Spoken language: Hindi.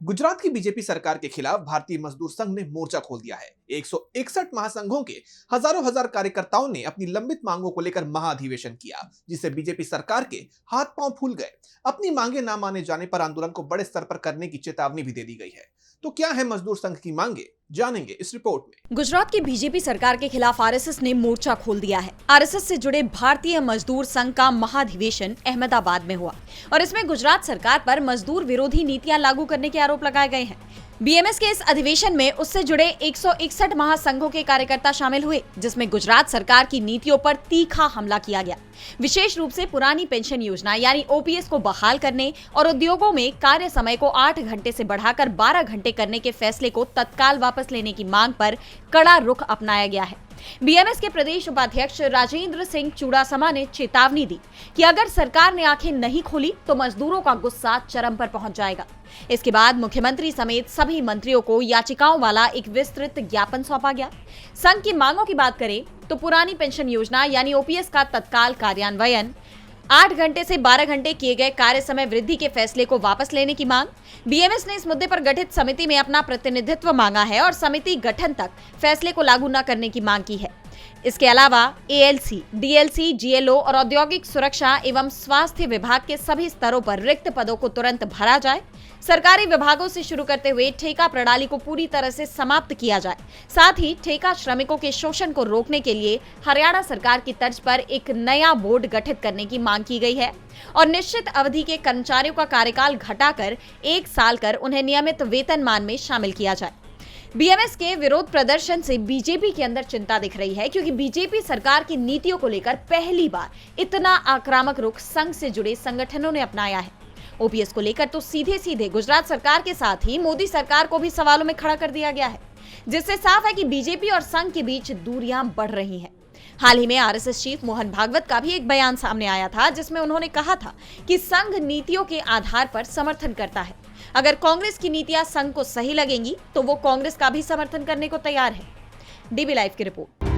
गुजरात की बीजेपी सरकार के खिलाफ भारतीय मजदूर संघ ने मोर्चा खोल दिया है। 161 महासंघों के हजारों हजार कार्यकर्ताओं ने अपनी लंबित मांगों को लेकर महाधिवेशन किया, जिससे बीजेपी सरकार के हाथ पांव फूल गए। अपनी मांगे ना माने जाने पर आंदोलन को बड़े स्तर पर करने की चेतावनी भी दे दी गई है। तो क्या है मजदूर संघ की मांगे, जानेंगे इस रिपोर्ट में। गुजरात की बीजेपी सरकार के खिलाफ आरएसएस ने मोर्चा खोल दिया है। आरएसएस से जुड़े भारतीय मजदूर संघ का महाधिवेशन अहमदाबाद में हुआ और इसमें गुजरात सरकार पर मजदूर विरोधी नीतियां लागू करने के आरोप लगाए गए हैं। बीएमएस के इस अधिवेशन में उससे जुड़े 161 महासंघों के कार्यकर्ता शामिल हुए, जिसमें गुजरात सरकार की नीतियों पर तीखा हमला किया गया। विशेष रूप से पुरानी पेंशन योजना यानी ओपीएस को बहाल करने और उद्योगों में कार्य समय को 8 घंटे से बढ़ाकर 12 घंटे करने के फैसले को तत्काल वापस लेने की मांग पर कड़ा रुख अपनाया गया है। बीएमएस के प्रदेश उपाध्यक्ष राजेंद्र सिंह चुड़ासमा ने चेतावनी दी कि अगर सरकार ने आंखें नहीं खोली तो मजदूरों का गुस्सा चरम पर पहुंच जाएगा। इसके बाद मुख्यमंत्री समेत सभी मंत्रियों को याचिकाओं वाला एक विस्तृत ज्ञापन सौंपा गया। संघ की मांगों की बात करें तो पुरानी पेंशन योजना यानी ओपीएस का तत्काल कार्यान्वयन, 8 घंटे से 12 घंटे किए गए कार्य समय वृद्धि के फैसले को वापस लेने की मांग। बीएमएस ने इस मुद्दे पर गठित समिति में अपना प्रतिनिधित्व मांगा है और समिति गठन तक फैसले को लागू न करने की मांग की है। इसके अलावा एएलसी, डीएलसी, जीएलओ और औद्योगिक सुरक्षा एवं स्वास्थ्य विभाग के सभी स्तरों पर रिक्त पदों को तुरंत भरा जाए। सरकारी विभागों से शुरू करते हुए ठेका प्रणाली को पूरी तरह से समाप्त किया जाए। साथ ही ठेका श्रमिकों के शोषण को रोकने के लिए हरियाणा सरकार की तर्ज पर एक नया बोर्ड गठित करने की मांग की गई है और निश्चित अवधि के कर्मचारियों का कार्यकाल घटाकर 1 साल कर उन्हें नियमित वेतनमान में शामिल किया जाए। बीएमएस के विरोध प्रदर्शन से बीजेपी के अंदर चिंता दिख रही है, क्योंकि बीजेपी सरकार की नीतियों को लेकर पहली बार इतना आक्रामक रुख संघ से जुड़े संगठनों ने अपनाया है। ओपीएस को लेकर तो सीधे सीधे गुजरात सरकार के साथ ही मोदी सरकार को भी सवालों में खड़ा कर दिया गया है, जिससे साफ है कि बीजेपी और संघ के बीच दूरियां बढ़ रही हैं। हाल ही में आरएसएस चीफ मोहन भागवत का भी एक बयान सामने आया था, जिसमें उन्होंने कहा था कि संघ नीतियों के आधार पर समर्थन करता है। अगर कांग्रेस की नीतियां संघ को सही लगेंगी तो वो कांग्रेस का भी समर्थन करने को तैयार है। डीबी लाइव की रिपोर्ट।